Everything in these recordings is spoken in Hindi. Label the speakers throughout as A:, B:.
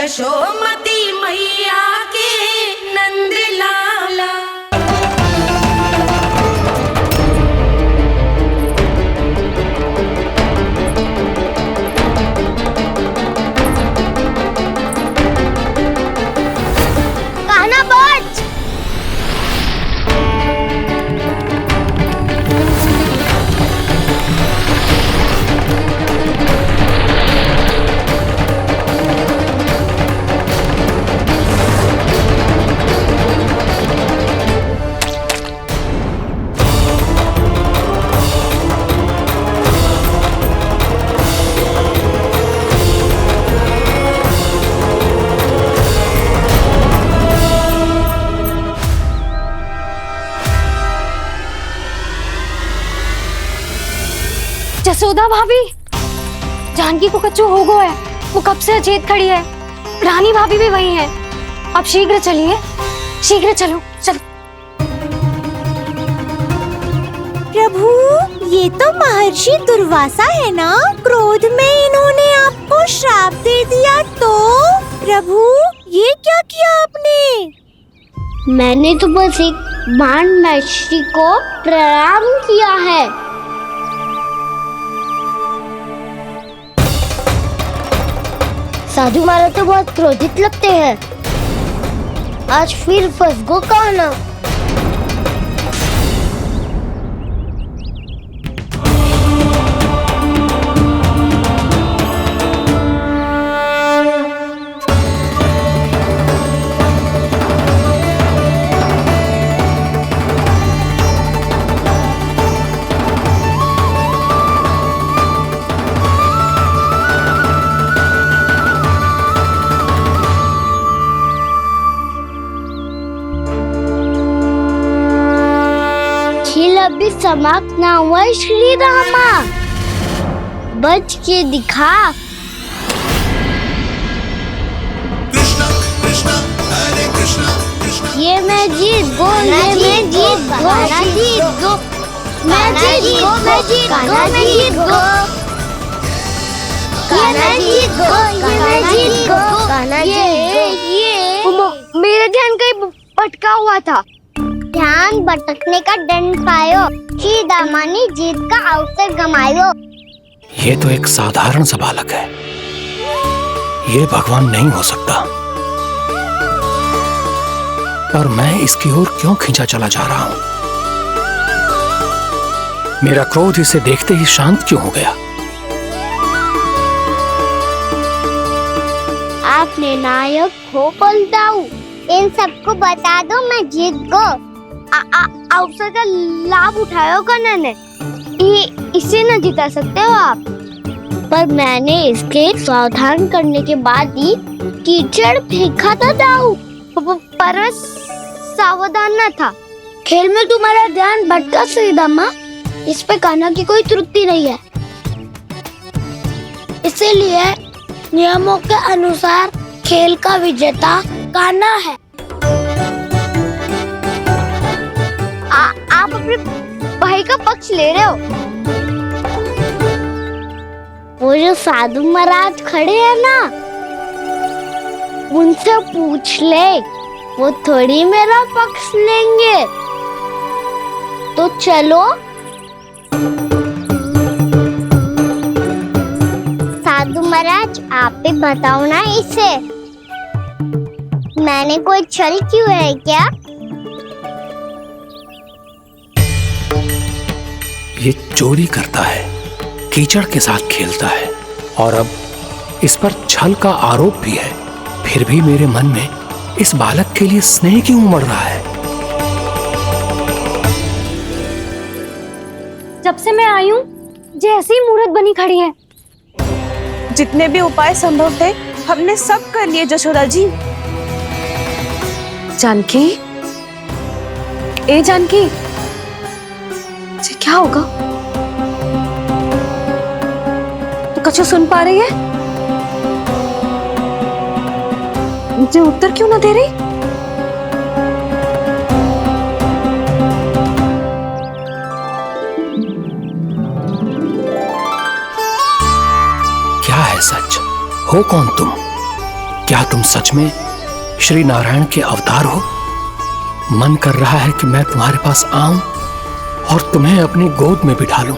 A: यशोमती मैया के नंद लाला।
B: कान्हा बच।
C: जसोदा भाभी, जानकी को कच्चू हो गया है। वो कब से अचेत खड़ी है। रानी भाभी भी वही है। आप शीघ्र चलिए, शीघ्र चलो चलो।
B: प्रभु, ये तो महर्षि दुर्वासा है ना? क्रोध में इन्होंने आपको श्राप दे दिया तो? प्रभु, ये क्या किया आपने? मैंने तो बस एक बाण महर्षि को प्रणाम किया है। साधु महाराज तो बहुत क्रोधित लगते हैं। आज फिर फंस गो कान्हा। खेल अभी समाप्त ना हुआ श्री रामा। बच के दिखा।
D: कृष्णा कृष्णा हरे कृष्णा कृष्णा।
B: ये मैं जीत गो, ये मैं जीत गो, जीत गो, मैं जीत गो, मैं जीत गो, मैं जीत गो, ये मैं जीत गो, ये मैं जीत गो, ये
C: मेरा ध्यान कहीं भटका हुआ था।
B: ध्यान भटकने का दंड पायो। श्री दामानी जीत का अवसर गमायो।
E: ये तो एक साधारण सा बालक है। ये भगवान नहीं हो सकता। पर मैं इसकी ओर क्यों खींचा चला जा रहा हूं? मेरा क्रोध इसे देखते ही शांत क्यों हो गया?
B: आपने नायक हो पलटाऊ। इन सबको बता दो मैं जीत गो।
C: अवसर का लाभ उठायो कान्हा ने। इसे न जिता सकते हो आप।
B: पर मैंने इसके सावधान करने के बाद ही कीचड़ फेंका था दाऊ।
C: पर सावधान न था।
B: खेल में तुम्हारा ध्यान भटका श्रीदामा। इस पे कान्हा की कोई त्रुटि नहीं है। इसीलिए नियमों के अनुसार खेल का विजेता कान्हा है।
C: आप अपने भाई का पक्ष ले रहे हो।
B: वो जो साधु महाराज खड़े हैं ना, उनसे पूछ ले। वो थोड़ी मेरा पक्ष लेंगे। तो चलो। साधु महाराज, आप भी बताओ ना इसे। मैंने कोई छल क्यों है क्या?
E: ये चोरी करता है, कीचड़ के साथ खेलता है और अब इस पर छल का आरोप भी है। फिर भी मेरे मन में इस बालक के लिए स्नेह क्यों उमड़ रहा है?
C: जब से मैं आई हूँ जैसी मूर्त बनी खड़ी है।
F: जितने भी उपाय संभव थे हमने सब कर लिए जशोदा जी।
C: जानकी, ए जानकी, क्या होगा? तो कच्चू सुन पा रही है? मुझे उत्तर क्यों ना दे रही?
E: क्या है सच? हो कौन तुम? क्या तुम सच में श्री नारायण के अवतार हो? मन कर रहा है कि मैं तुम्हारे पास आऊं और तुम्हें अपनी गोद में बिठा लूं,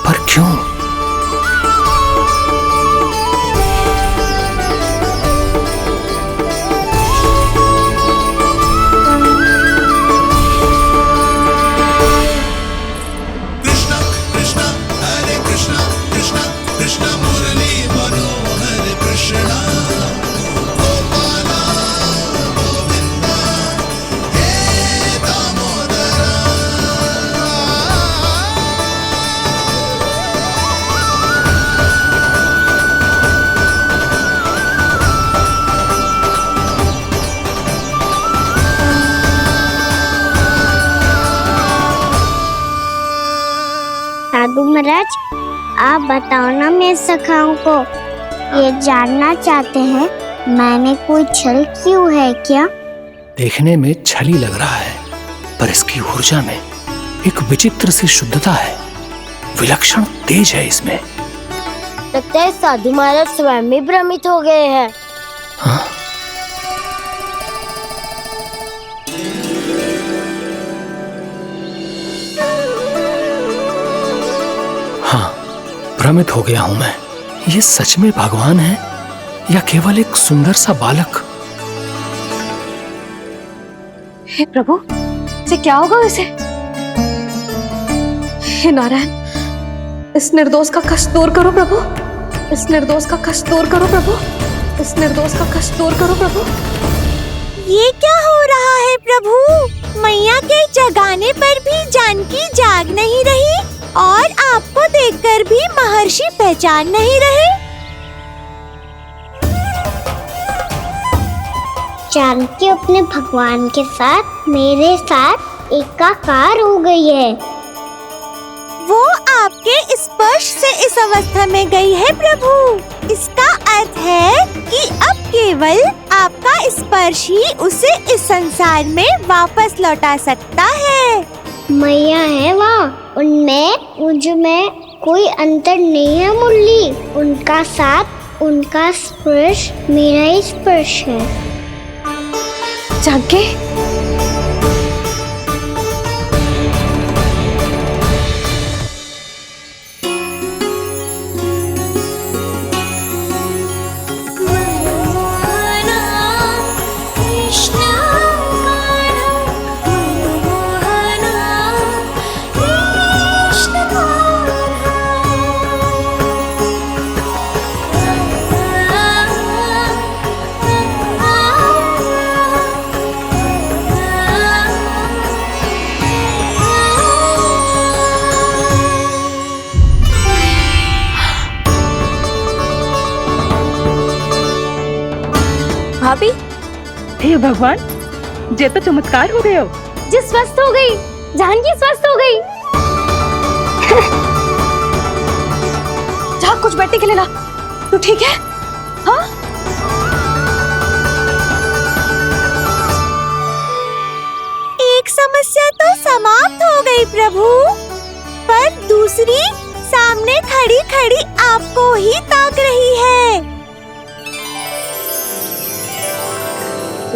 E: पर क्यों?
D: कृष्ण कृष्ण हरे कृष्ण कृष्ण कृष्ण मुरली मनोहर कृष्ण गोपाला गोविंदा हे दामोदरा।
B: साधु महाराज, आप बताओ ना मेरे सखाओं को, ये जानना चाहते हैं मैंने कोई छल क्यों है क्या?
E: देखने में छली लग रहा है, पर इसकी ऊर्जा में एक विचित्र सी शुद्धता है, विलक्षण तेज है इसमें।
B: लगता है साधु महाराज स्वयं ही भ्रमित हो गए हैं।
E: हाँ? हाँ, भ्रमित हो गया हूं मैं। ये सच में भगवान है या केवल एक सुंदर सा बालक?
F: हे प्रभु, इसे क्या होगा वैसे? हे नारायण, इस निर्दोष का कष्ट दूर करो प्रभु, इस निर्दोष का कष्ट दूर करो प्रभु, इस निर्दोष का कष्ट दूर करो प्रभु।
B: ये क्या हो रहा है प्रभु? मैया के जगाने पर भी जानकी जाग नहीं रही और आपको देखकर भी महर्षि पहचान नहीं रहे। जानकी अपने भगवान के साथ मेरे साथ एकाकार हो गई है। वो आपके स्पर्श से इस अवस्था में गई है प्रभु। इसका अर्थ है कि अब केवल आपका स्पर्श ही उसे इस संसार में वापस लौटा सकता है। मैया है वहाँ, उनमें मुझ में कोई अंतर नहीं है मुरली। उनका साथ, उनका स्पर्श मेरा ही स्पर्श है।
F: जानकी,
G: भाभी, हे भगवान, जे तो चमत्कार हो गए हो।
C: जी स्वस्थ हो गई, जानकी स्वस्थ हो गई।
F: जा कुछ बैठने के लिए ला। तू ठीक है? हाँ?
B: एक समस्या तो समाप्त हो गई प्रभु, पर दूसरी सामने खड़ी खड़ी आपको ही ताक रही है।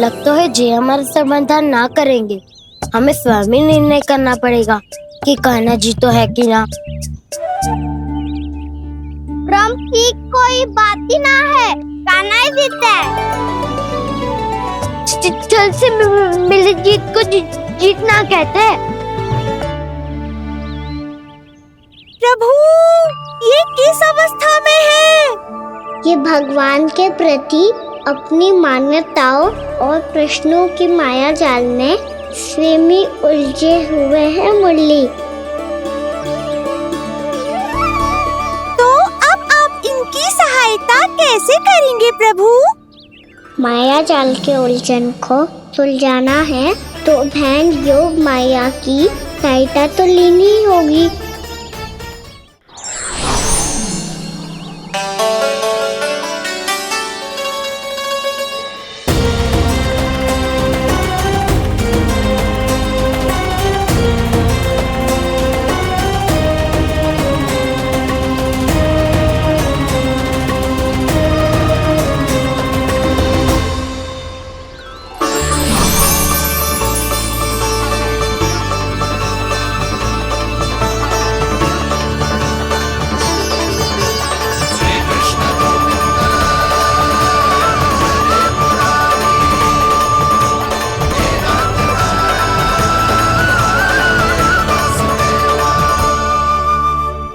H: लगता है जी हमारा समाधान ना करेंगे, हमें स्वयं ही निर्णय करना पड़ेगा कि कहना जी तो है कि ना।
B: भ्रम की कोई बात ही ना है, कहना ही देता है। चल से मिली जीत को जीतना कहते हैं। प्रभु, ये किस अवस्था में है? ये भगवान के प्रति अपनी मान्यताओं और प्रश्नों की माया जाल में स्वयं ही उलझे हुए हैं मुरली। तो अब आप इनकी सहायता कैसे करेंगे प्रभु? माया जाल के उलझन को सुलझाना है तो बहन योग माया की सहायता तो लेनी ही होगी।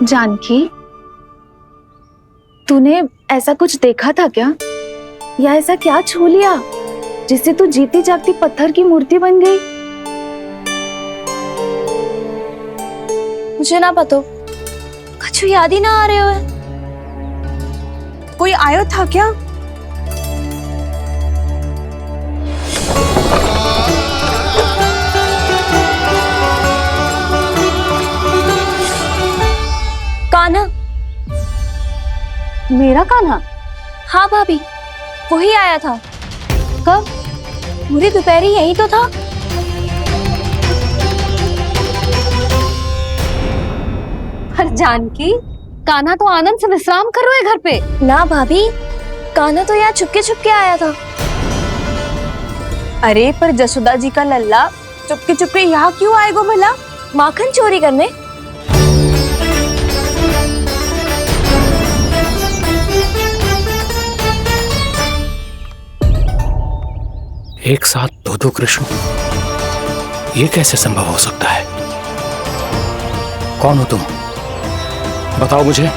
G: जानकी, तूने ऐसा कुछ देखा था क्या, या ऐसा क्या छू लिया जिससे तू जीती जागती पत्थर की मूर्ति बन गई?
F: मुझे ना पता, कुछ याद ही ना आ रहे हो।
B: कोई आयो था क्या?
F: कान्हा।
C: मेरा कान्हा?
F: हाँ भाभी, वही आया था।
C: कब?
F: पूरी दोपहर ही यही तो था।
C: हर जानकी, कान्हा तो आनंद से विश्राम कर रहे है घर पे।
F: ना भाभी, कान्हा तो यहाँ छुपके छुपके आया था।
B: अरे पर जसोदा जी का लल्ला चुपके चुपके यहाँ क्यों आएगा भला?
F: माखन चोरी करने।
E: एक साथ दो कृष्ण, ये कैसे संभव हो सकता है? कौन हो तुम? बताओ मुझे।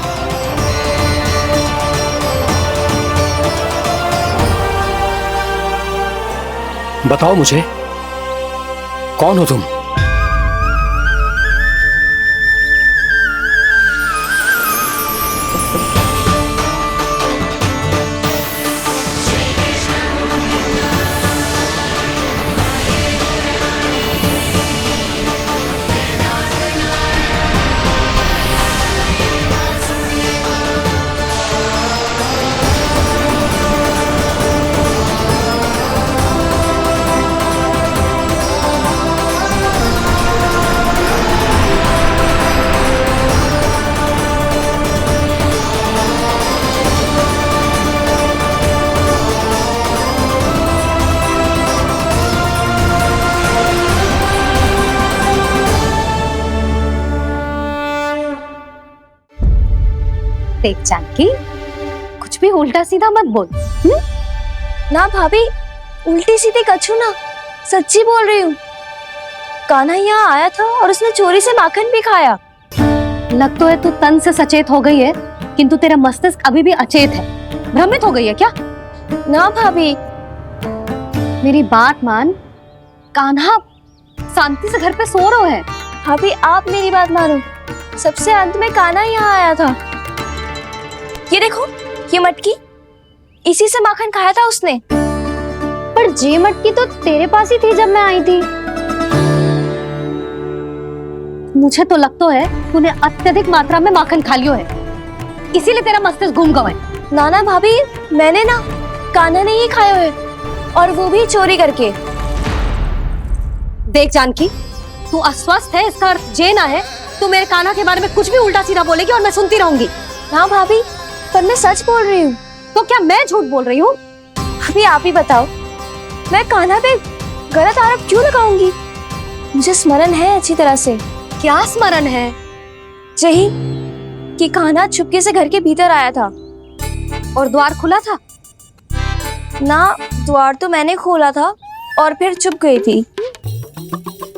E: बताओ मुझे, कौन हो तुम?
C: देख जानकी, कुछ भी उल्टा सीधा मत बोल।
F: ना भाभी, उल्टी सीधी कछू ना, सच्ची बोल रही हूँ। कान्हा यहाँ आया था और उसने चोरी से माखन भी खाया।
C: लग तो है तू तन से सचेत हो गई है, किंतु तेरा मस्तिष्क अभी भी अचेत है। भ्रमित हो गई है क्या?
F: ना भाभी,
C: मेरी बात मान, कान्हा शांति से घर पे सो रहा है।
F: भाभी आप मेरी बात मानो, सबसे अंत में कान्हा यहाँ आया था। ये देखो, ये मटकी, इसी से माखन खाया था उसने।
C: पर जे मटकी तो तेरे पास ही थी जब मैं आई थी। मुझे तो लगता है तूने अत्यधिक मात्रा में माखन खा लियो है, इसीलिए तेरा मस्तिष्क घूम गया है।
F: नाना भाभी, मैंने ना, कान्हा ने ही खाया है, और वो भी चोरी करके।
C: देख जानकी, तू अस्वस्थ है, इसका अर्थ जे ना है तू मेरे कान्हा के बारे में कुछ भी उल्टा सीधा बोलेगी और मैं सुनती रहूंगी।
F: हाँ भाभी, पर मैं सच बोल रही हूँ।
C: तो क्या मैं झूठ बोल रही हूँ?
F: अभी आप ही बताओ, मैं कान्हा पे गलत आरोप क्यों लगाऊंगी? मुझे स्मरण है अच्छी तरह से।
C: क्या स्मरण है?
F: यही कि कान्हा चुपके से घर के भीतर आया था।
C: और द्वार खुला था?
F: ना, द्वार तो मैंने खोला था और फिर चुप गई थी।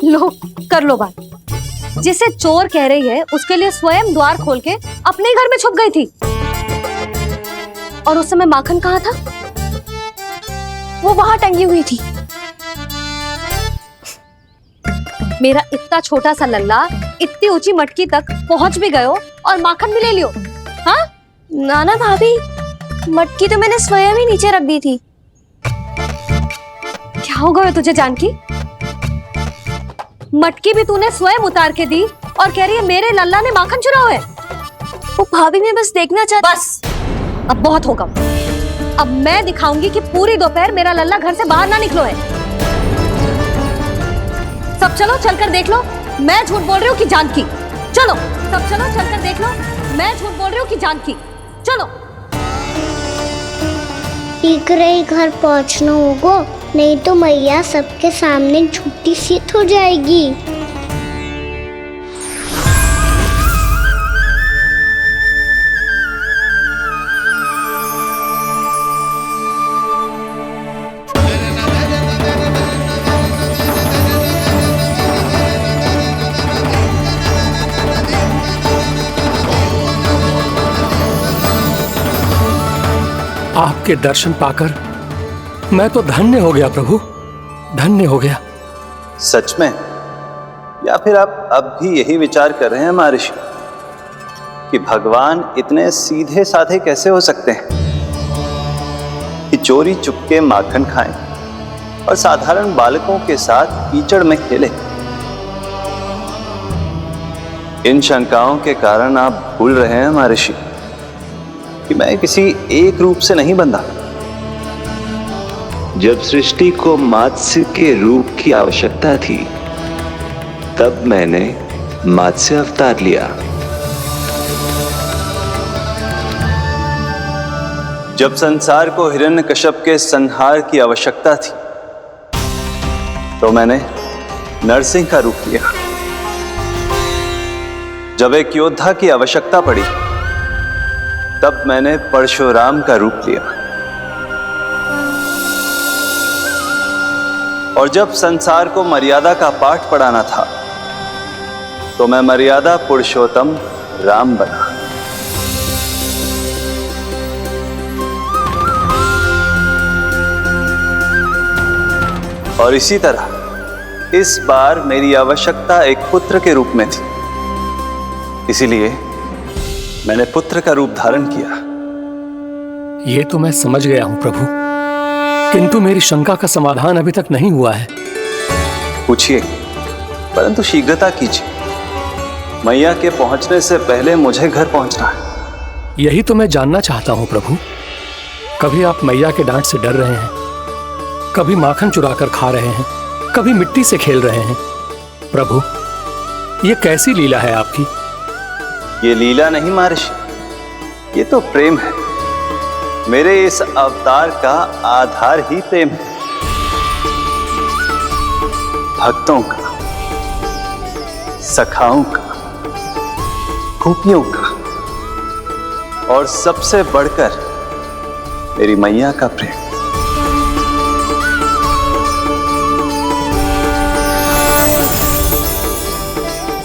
C: लो, कर लो बात। जिसे चोर कह रही है उसके लिए स्वयं द्वार खोल के अपने घर में छुप गई थी। और उस समय माखन कहाँ था?
F: वो वहां टंगी हुई थी।
C: मेरा इतना छोटा सा लल्ला इतनी ऊंची मटकी तक पहुंच भी गयो और माखन भी ले लियो। हाँ?
F: नाना भाभी, मटकी तो मैंने स्वयं ही नीचे रख दी थी।
C: क्या हो गया तुझे जानकी? मटकी भी तूने स्वयं उतार के दी और कह रही है मेरे लल्ला ने माखन चुराया है।
F: वो भाभी मैं बस देखना चाहती।
C: बस, अब बहुत होगा। अब मैं दिखाऊंगी कि पूरी दोपहर मेरा लल्ला घर से बाहर ना निकलो है। सब चलो, चलकर देख लो मैं झूठ बोल रही हूँ कि जानकी। चलो सब चलो, चलकर देख लो मैं झूठ बोल रही हूँ कि जानकी। चलो।
H: शीघ्र ही घर पहुंचना होगा, नहीं तो मैया सबके सामने झूठी सिद्ध हो जाएगी।
E: आपके दर्शन पाकर मैं तो धन्य हो गया प्रभु, धन्य हो गया।
I: सच में? या फिर आप अब भी यही विचार कर रहे हैं महर्षि कि भगवान इतने सीधे साधे कैसे हो सकते हैं कि चोरी चुपके माखन खाएं और साधारण बालकों के साथ कीचड़ में खेले? इन शंकाओं के कारण आप भूल रहे हैं महर्षि कि मैं किसी एक रूप से नहीं बंधा।
J: जब सृष्टि को मत्स्य के रूप की आवश्यकता थी तब मैंने मत्स्य अवतार लिया।
I: जब संसार को हिरण्यकश्यप के संहार की आवश्यकता थी तो मैंने नरसिंह का रूप लिया। जब एक योद्धा की आवश्यकता पड़ी तब मैंने परशुराम का रूप लिया। और जब संसार को मर्यादा का पाठ पढ़ाना था तो मैं मर्यादा पुरुषोत्तम राम बना। और इसी तरह इस बार मेरी आवश्यकता एक पुत्र के रूप में थी, इसीलिए मैंने पुत्र का रूप धारण किया।
E: ये तो मैं समझ गया हूं प्रभु, किंतु मेरी शंका का समाधान अभी तक नहीं हुआ है।
I: पूछिए, परंतु शीघ्रता कीजिए। मैया के पहुंचने से पहले मुझे घर पहुंचना है।
E: यही तो मैं जानना चाहता हूं प्रभु। कभी आप मैया के डांट से डर रहे हैं, कभी माखन चुराकर खा रहे हैं, कभी मिट्टी से खेल रहे हैं। प्रभु, ये कैसी लीला है आपकी?
I: ये लीला नहीं महर्षि, ये तो प्रेम है। मेरे इस अवतार का आधार ही प्रेम है। भक्तों का, सखाओं का, गोपियों का और सबसे बढ़कर मेरी मैया का प्रेम।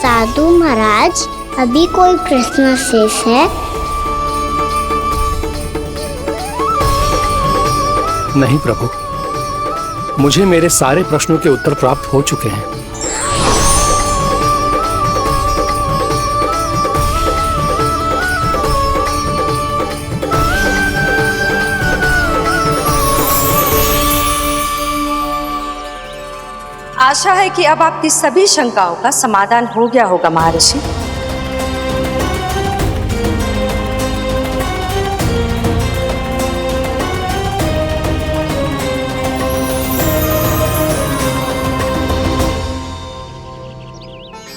H: साधु महाराज, अभी कोई प्रश्न शेष है?
E: नहीं प्रभु, मुझे मेरे सारे प्रश्नों के उत्तर प्राप्त हो चुके हैं।
A: आशा है कि अब आपकी सभी शंकाओं का समाधान हो गया होगा महर्षि।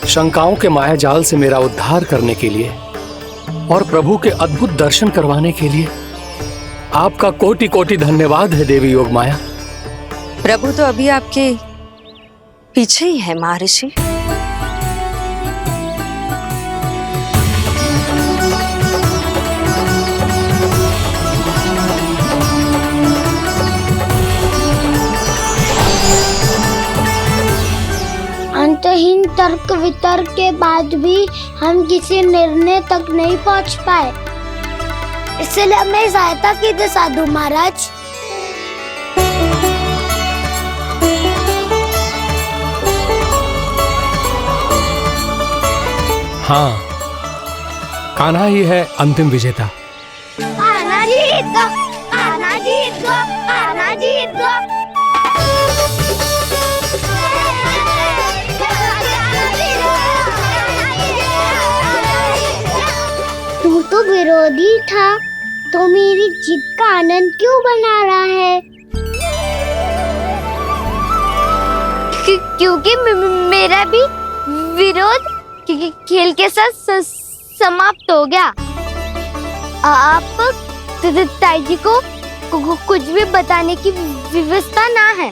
E: शंकाओं के मायाजाल से मेरा उद्धार करने के लिए और प्रभु के अद्भुत दर्शन करवाने के लिए आपका कोटि कोटि धन्यवाद है देवी योगमाया।
A: प्रभु तो अभी आपके पीछे ही है महर्षि।
H: अंतहीन तर्क वितर्क के बाद भी हम किसी निर्णय तक नहीं पहुंच पाए, इसलिए हमें सहायता कीजिए साधु महाराज।
E: हाँ, कान्हा ही है अंतिम विजेता।
H: आना जीत गो, आना जीत गो, आना जीत गो। तू तो विरोधी था, तो मेरी जीत का आनंद क्यों बना रहा है? क्योंकि मेरा भी विरोध खेल के साथ समाप्त हो गया। आप ताई जी को कुछ भी बताने की व्यवस्था ना है।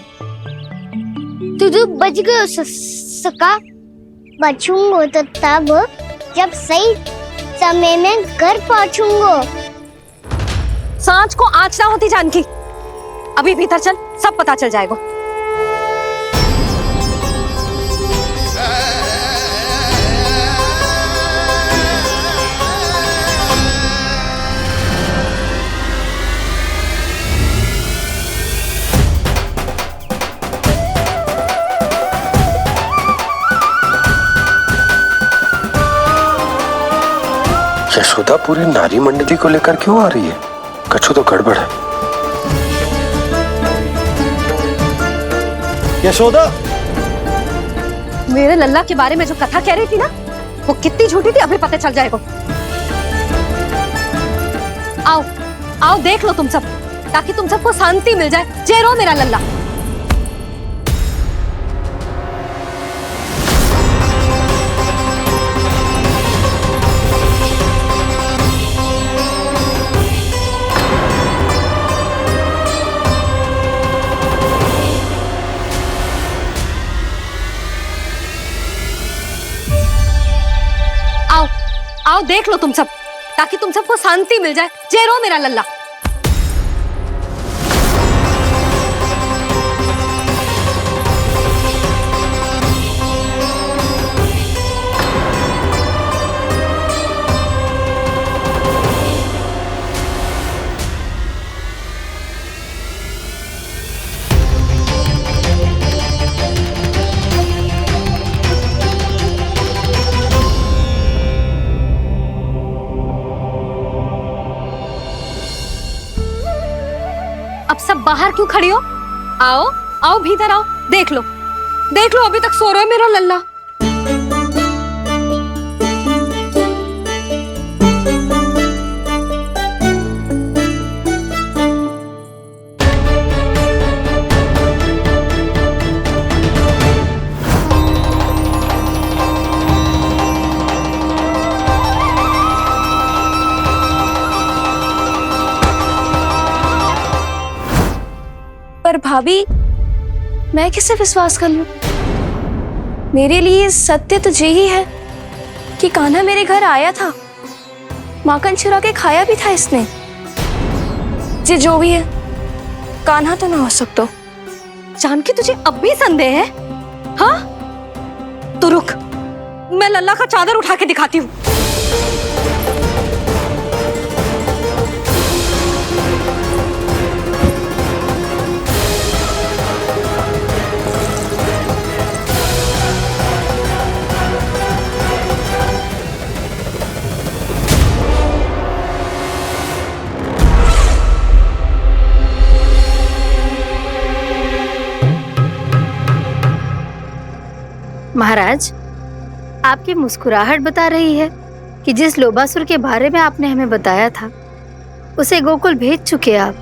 H: तू बच गए सका। बचूंगा तो तब जब सही समय में घर पहुंचूंगा।
A: सांच को आँच ना होती जानकी। अभी भीतर चल, सब पता चल जाएगा।
K: यशोदा पूरी नारी मंडली को लेकर क्यों आ रही है? कछु तो गड़बड़ है। यशोदा,
A: मेरे लल्ला के बारे में जो कथा कह रही थी ना, वो कितनी झूठी थी अभी पता चल जाएगा। आओ आओ देख लो तुम सब, ताकि तुम सबको शांति मिल जाए। जय रो मेरा लल्ला। आओ आओ देख लो तुम सब, ताकि तुम सबको शांति मिल जाए। जय रो मेरा लल्ला। अब सब बाहर क्यों खड़ी हो? आओ आओ भीतर आओ, देख लो अभी तक सो रहा है मेरा लल्ला।
F: पर भाभी, मैं किसे विश्वास कर लूं? मेरे लिए सत्य तो यही है कि कान्हा मेरे घर आया था, माखन चुरा के खाया भी था इसने। ये जो भी है, कान्हा तो ना हो सकता।
A: जानकी तुझे अब भी संदेह है? हाँ तो रुक, मैं लल्ला का चादर उठा के दिखाती हूँ।
C: महाराज, आपकी मुस्कुराहट बता रही है कि जिस लोबासुर के बारे में आपने हमें बताया था, उसे गोकुल भेज चुके आप।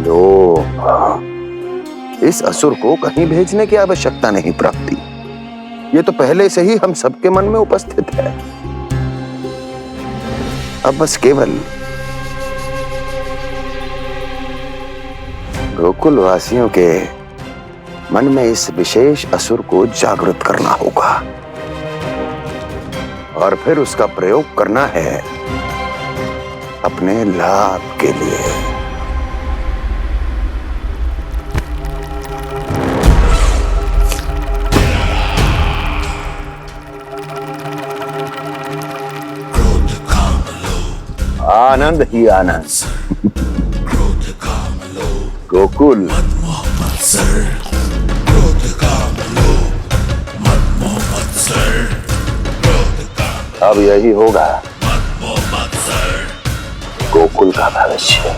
K: लो, इस असुर को कहीं भेजने की आवश्यकता नहीं प्राप्ति। ये तो पहले से ही हम सबके मन में उपस्थित है। अब बस केवल गोकुल वासियों के मन में इस विशेष असुर को जागृत करना होगा और फिर उसका प्रयोग करना है अपने लाभ के लिए। आनंद ही आनंद। गोकुल अब यही होगा गोकुल का भविष्य।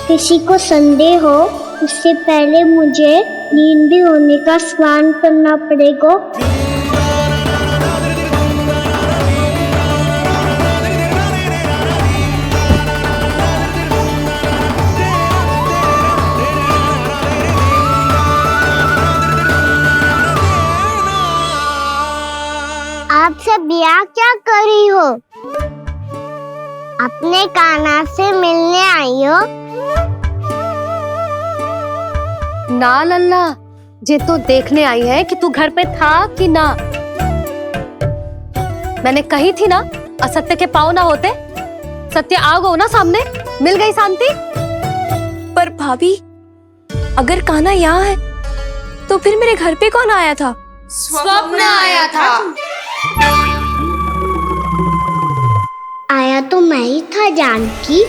H: किसी को संदेह हो, उससे पहले मुझे नींद भी होने का स्नान करना पड़ेगा। आप सब यहाँ क्या कर रही हो? अपने कान्हा से मिलने आई हो?
A: ना लल्ला, जे तो देखने आई है कि तू घर पे था कि ना। मैंने कही थी ना, असत्य के पांव ना होते। सत्य आ गो ना सामने, मिल गई शांति।
F: पर भाभी, अगर कान्हा यहाँ है तो फिर मेरे घर पे कौन आया था?
H: स्वप्न आया था। आया तो मैं ही था जानकी,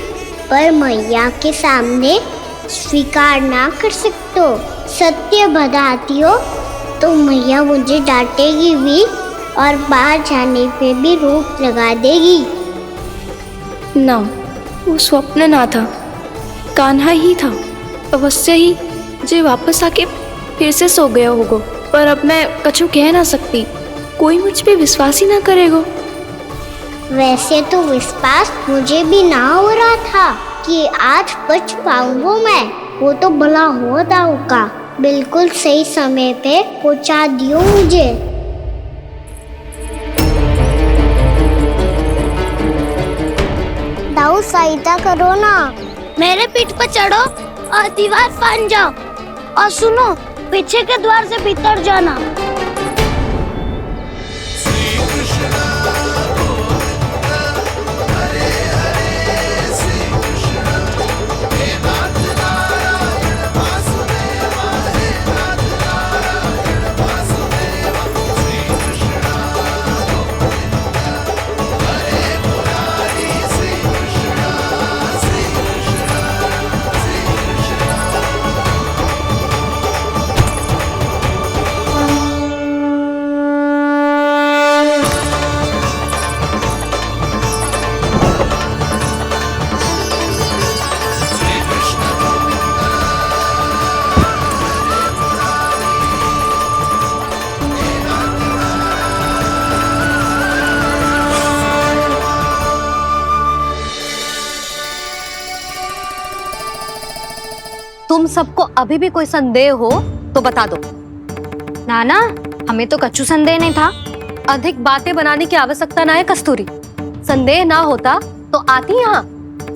H: पर मैया के सामने स्वीकार ना कर सकते हो। सत्य बताती हो तो मैया मुझे डांटेगी भी और बाहर जाने पे भी रोक लगा देगी।
F: ना, वो स्वप्न ना था, कान्हा ही था। अवश्य ही जे वापस आके फिर से सो गया होगा। पर अब मैं कछु कह ना सकती, कोई मुझ पे विश्वास ही ना करेगा।
H: वैसे तो विश्वास मुझे भी ना हो रहा था कि आज बच पाऊंगा मैं। वो तो भला हो दाऊ का, बिल्कुल सही समय पे पहुंचा दियो मुझे। दाऊ सहायता करो ना, मेरे पीठ पर चढ़ो और दीवार फांद जाओ। और सुनो, पीछे के द्वार से भीतर जाना।
A: तुम सबको अभी भी कोई संदेह हो तो बता दो।
C: नाना, हमें तो कच्चू संदेह नहीं था।
A: अधिक बातें बनाने की आवश्यकता ना है कस्तूरी। संदेह ना होता तो आती यहाँ।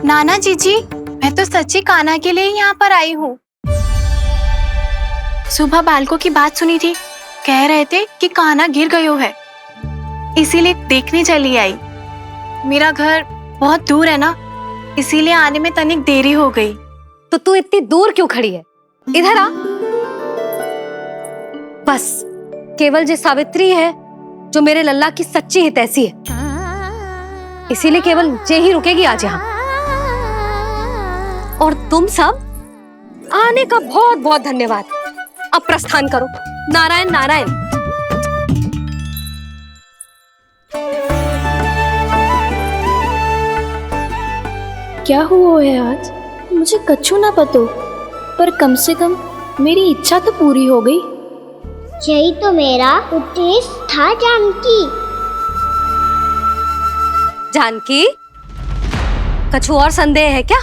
G: नाना जीजी, मैं तो सच्ची कान्हा के लिए यहाँ पर आई हूँ। सुबह बालकों की बात सुनी थी, कह रहे थे कि कान्हा गिर गयो है, इसीलिए देखने चली आई। मेरा घर बहुत दूर है ना, इसीलिए आने में तनिक देरी हो गई।
A: तो तू इतनी दूर क्यों खड़ी है? इधर आ। बस केवल जे सावित्री है जो मेरे लल्ला की सच्ची हितैषी है, इसीलिए केवल जे ही रुकेगी आज यहाँ। और तुम सब आने का बहुत बहुत धन्यवाद। अब प्रस्थान करो। नारायण नारायण।
F: क्या हुआ है आज? मुझे कच्चू ना पतो, पर कम से कम मेरी इच्छा तो पूरी हो गई।
H: यही तो मेरा उद्देश्य था जानकी।
A: जानकी, कछु और संदेह है क्या?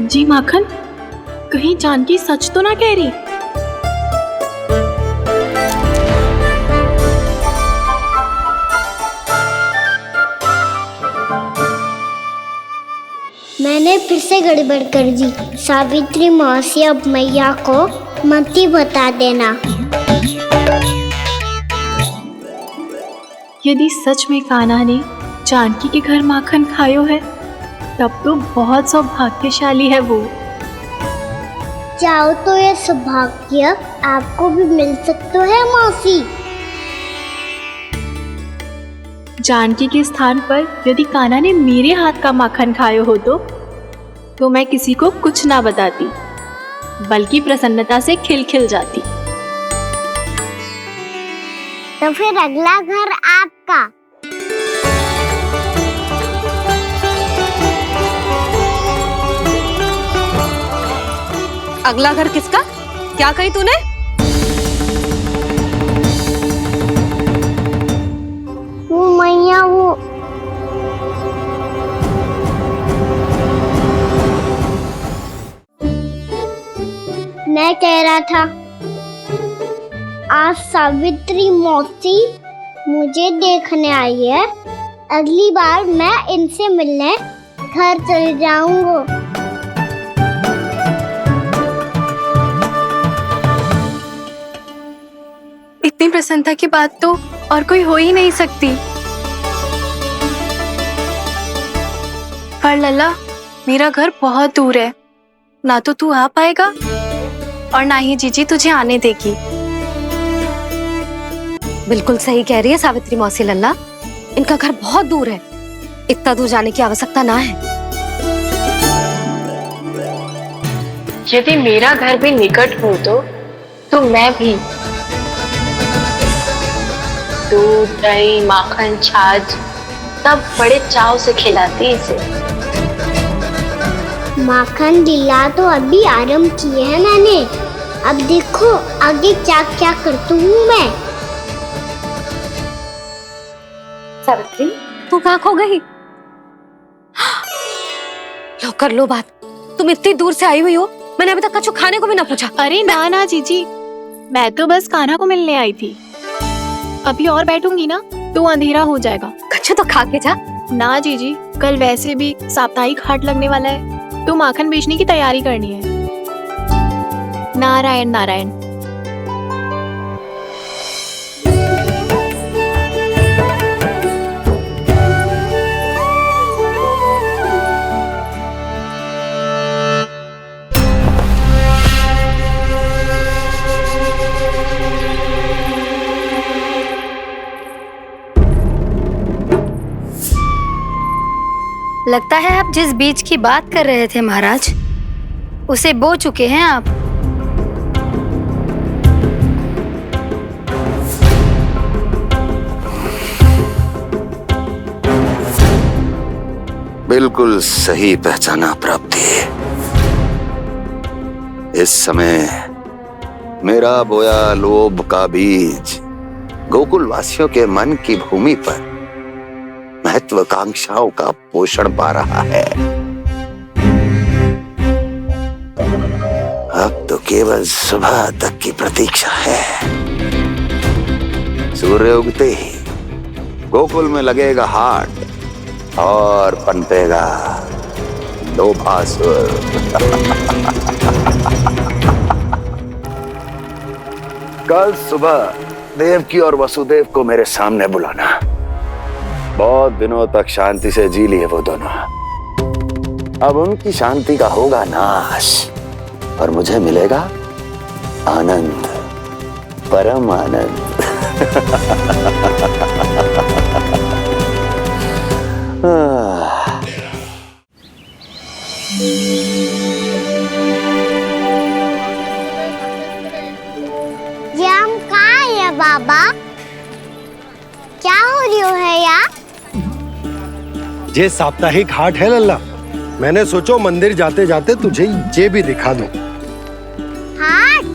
G: जी माखन, कहीं जानकी सच तो ना कह रही?
H: मैंने फिर से गड़बड़ कर दी। सावित्री मौसी, अब मैया को मत ही बता देना।
G: यदि सच में कान्हा ने जानकी के घर माखन खायो है, तब तो बहुत सौभाग्यशाली है वो।
H: चाहो तो ये सौभाग्य आपको भी मिल सकता है मौसी।
G: जानकी के स्थान पर यदि कान्हा ने मेरे हाथ का माखन खायो हो तो मैं किसी को कुछ ना बताती, बल्कि प्रसन्नता से खिलखिल जाती।
H: तो फिर अगला घर आपका।
A: अगला घर किसका? क्या कही तूने?
H: वो मैया, वो मैं कह रहा था, आज सावित्री मौसी मुझे देखने आई है। अगली बार मैं इनसे मिलने घर चले जाऊंगा।
G: इतनी प्रसन्नता की बात तो और कोई हो ही नहीं सकती। पर लल्ला, मेरा घर बहुत दूर है, ना तो तू आ पाएगा और ना ही जीजी तुझे आने देगी।
A: बिल्कुल सही कह रही है सावित्री मौसी लल्ला, इनका घर बहुत दूर है, इतना दूर जाने की आवश्यकता ना है।
G: यदि मेरा घर भी निकट हो तो मैं भी दूध, दही, माखन, छाछ सब बड़े चाव से खिलाती इसे।
H: माखन लीला तो अभी आरंभ की है मैंने, अब देखो आगे क्या क्या करती हूँ मैं।
A: सावित्री, तू कहाँ खो गई? लो कर लो बात, तुम इतनी दूर से आई हुई हो, मैंने अभी तक कछु खाने को भी ना पूछा।
G: अरे ना ना जीजी, मैं तो बस कान्हा को मिलने आई थी। अभी और बैठूंगी ना तो अंधेरा हो जाएगा।
A: कछु तो खा के जा।
G: ना जीजी, कल वैसे भी साप्ताहिक हाट लगने वाला है, तो माखन बेचने की तैयारी करनी है। नारायण नारायण।
C: लगता है आप जिस बीज की बात कर रहे थे महाराज, उसे बो चुके हैं आप।
K: बिल्कुल सही पहचाना प्राप्ति। इस समय मेरा बोया लोभ का बीज गोकुल वासियों के मन की भूमि पर महत्वाकांक्षाओं का पोषण पा रहा है। अब तो केवल सुबह तक की प्रतीक्षा है। सूर्य उगते ही गोकुल में लगेगा हाट और पनपेगा लोभासुर। कल सुबह देवकी और वसुदेव को मेरे सामने बुलाना। बहुत दिनों तक शांति से जी लिए वो दोनों, अब उनकी शांति का होगा नाश और मुझे मिलेगा आनंद, परम आनंद।
H: ये हम कहाँ है बाबा? क्या हो रही है यार?
L: ये साप्ताहिक हाट है लल्ला, मैंने सोचो मंदिर जाते जाते तुझे ये भी दिखा दूं।
H: हाट?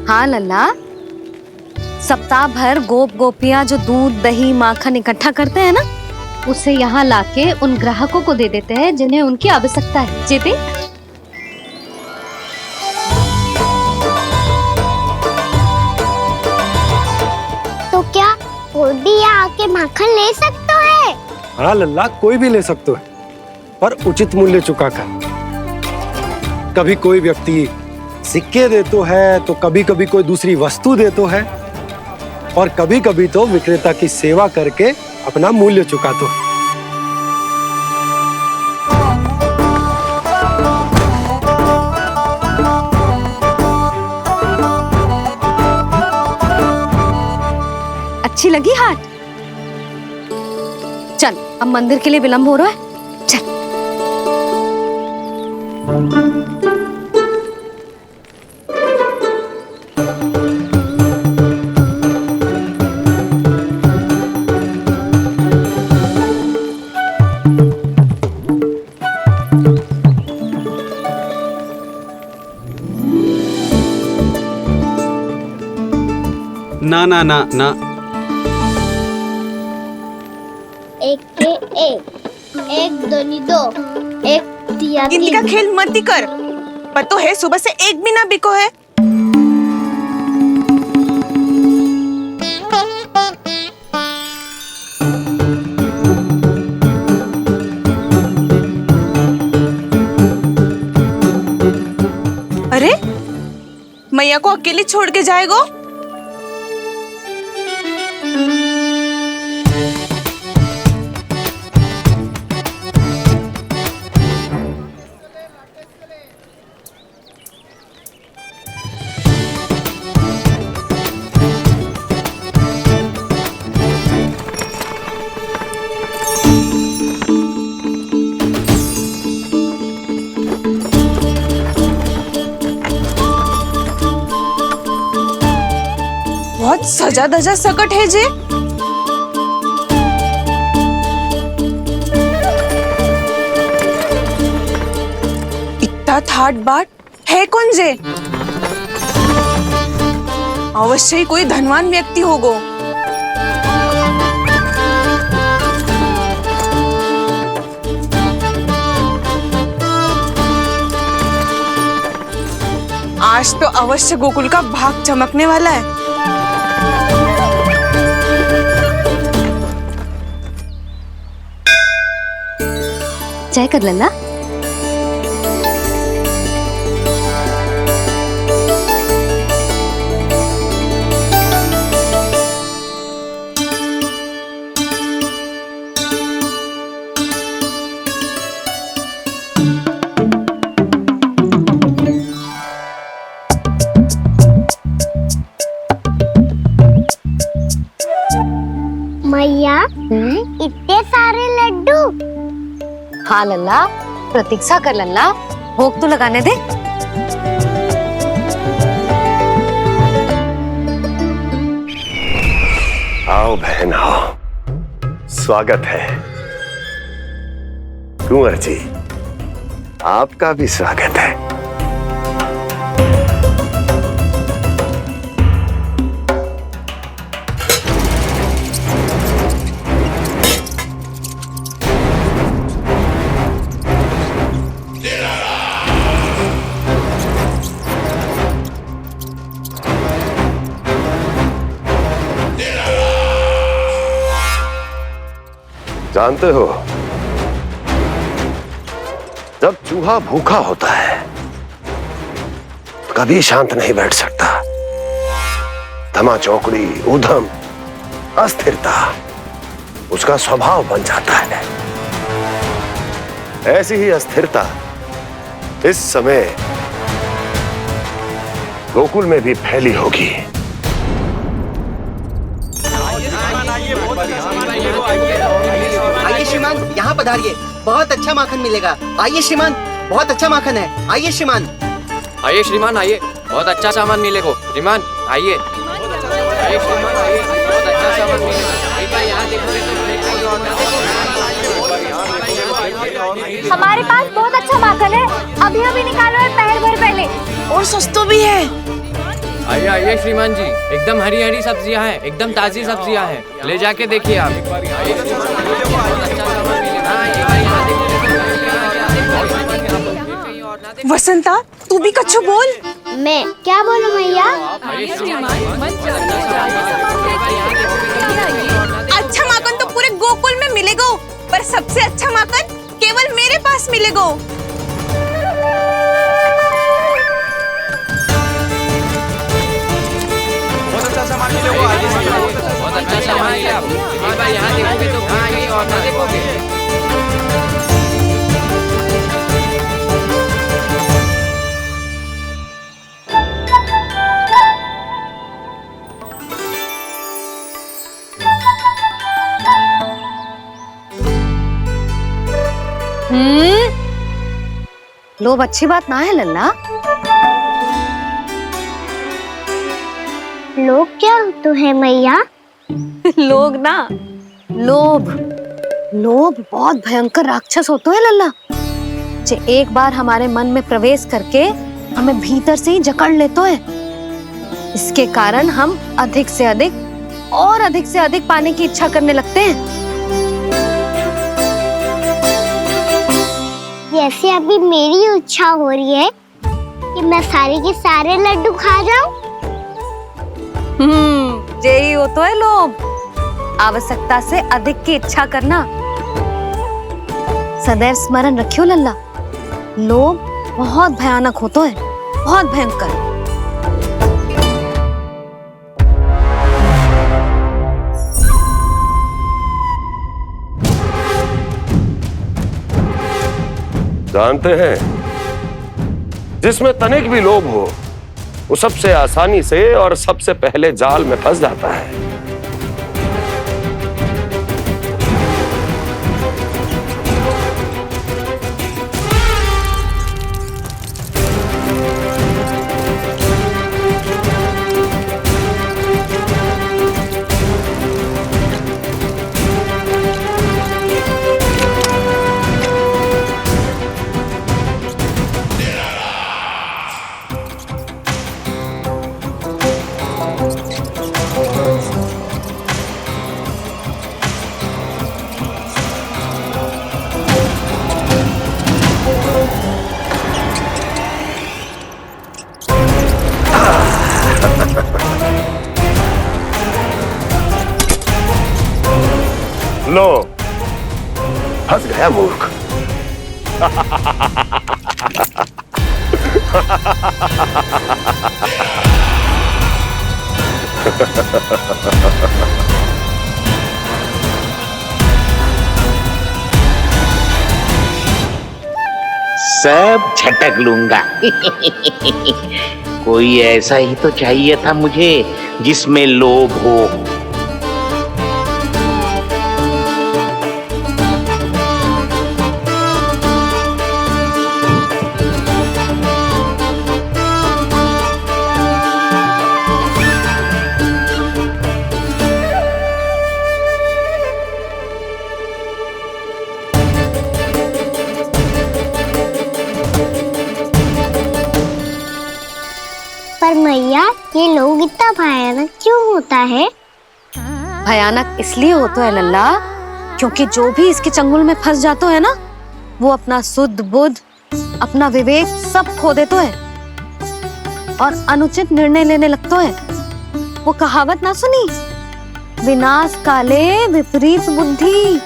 A: हाँ लल्ला, सप्ताह भर गोप गोपियां जो दूध, दही, माखन इकट्ठा करते हैं ना, उसे यहाँ लाके उन ग्राहकों को दे देते हैं जिन्हें उनकी आवश्यकता है। जेते
H: तो क्या कोई भी यहाँ आके माखन ले सकता है?
L: हाँ लल्ला, कोई भी ले सकते है, पर उचित मूल्य चुकाकर। कभी कोई व्यक्ति सिक्के दे तो है, तो कभी कभी कोई दूसरी वस्तु दे तो है, और कभी कभी तो विक्रेता की सेवा करके अपना मूल्य चुका तो है।
A: अच्छी लगी हाट? चल, अब मंदिर के लिए विलंब हो रहा है, चल।
M: ना ना ना ना,
H: एक के एक दोनी दो, एक दिया
B: गिनती का खेल मत ही कर, पतो है सुबह से एक भी ना बिको है। अरे मैया को अकेली छोड़ के जाएगो?
F: बहुत सजा धजा सकट है जे। इतना थाट बाट है कौन जे? अवश्य ही कोई धनवान व्यक्ति होगो। आज तो अवश्य गोकुल का भाग चमकने वाला है।
A: चाय कर लल्ला।
H: मैया इतने सारे लड्डू।
A: हाँ लल्ला, प्रतीक्षा कर लल्ला, भोग तो लगाने दे।
K: आओ बहन आओ, स्वागत है। कुंवर जी, आपका भी स्वागत है। जानते हो, जब चूहा भूखा होता है तो कभी शांत नहीं बैठ सकता। धमा चौकड़ी, उधम, अस्थिरता उसका स्वभाव बन जाता है। ऐसी ही अस्थिरता इस समय गोकुल में भी फैली होगी।
N: आइए श्रीमान, यहाँ पधारिए, बहुत अच्छा माखन मिलेगा। आइए श्रीमान, बहुत अच्छा माखन है। आइए श्रीमान।
O: आइए श्रीमान, आइए, बहुत अच्छा सामान मिलेगा। श्रीमान आइए, आइए श्रीमान, आइए, बहुत अच्छा सामान मिलेगा। यहाँ
C: हमारे पास बहुत अच्छा माखन है, अभी अभी निकालो है, पहर भर पहले,
F: और सस्ता भी है।
O: आइए आइए श्रीमान जी, एकदम हरी हरी सब्जियां हैं, एकदम ताजी सब्जियां हैं, ले जाके देखिए आप।
F: वसंता, तू भी कच्छु बोल।
H: मैं क्या बोलूं मैया?
F: अच्छा माखन तो पूरे गोकुल में मिलेगा, पर सबसे अच्छा माखन केवल मेरे पास मिलेगा।
O: बहुत अच्छा सामान है आप। यहाँ देखोगे तो कहीं और ना देखोगे।
A: लोभ अच्छी बात ना है लल्ला।
H: लोग क्या तो है मैया?
A: लोग ना, लोभ। लोभ बहुत भयंकर राक्षस होता है लल्ला, जो एक बार हमारे मन में प्रवेश करके हमें भीतर से ही जकड़ लेता है। इसके कारण हम अधिक से अधिक और अधिक से अधिक पाने की इच्छा करने लगते हैं।
H: जैसे अभी मेरी इच्छा हो रही है कि मैं सारे के सारे लड्डू खा जाऊं।
A: यही हो तो है लोभ, आवश्यकता से अधिक की इच्छा करना। सदैव स्मरण रखियो लल्ला, लोभ बहुत भयानक होता है, बहुत भयंकर।
K: जानते हैं, जिसमें तनिक भी लोभ हो वो सबसे आसानी से और सबसे पहले जाल में फंस जाता है। लो, फंस गया मूर्ख।
P: सब झटक लूंगा। कोई ऐसा ही तो चाहिए था मुझे जिसमें लोभ हो।
H: पर मैया, ये लोग इतना भयानक क्यों होता है?
A: भयानक इसलिए होता है लल्ला, क्योंकि जो भी इसके चंगुल में फंस जाता है ना, वो अपना शुद्ध बुद्ध, अपना विवेक सब खो देता है और अनुचित निर्णय लेने लगता है। वो कहावत ना सुनी, विनाश काले विपरीत बुद्धि।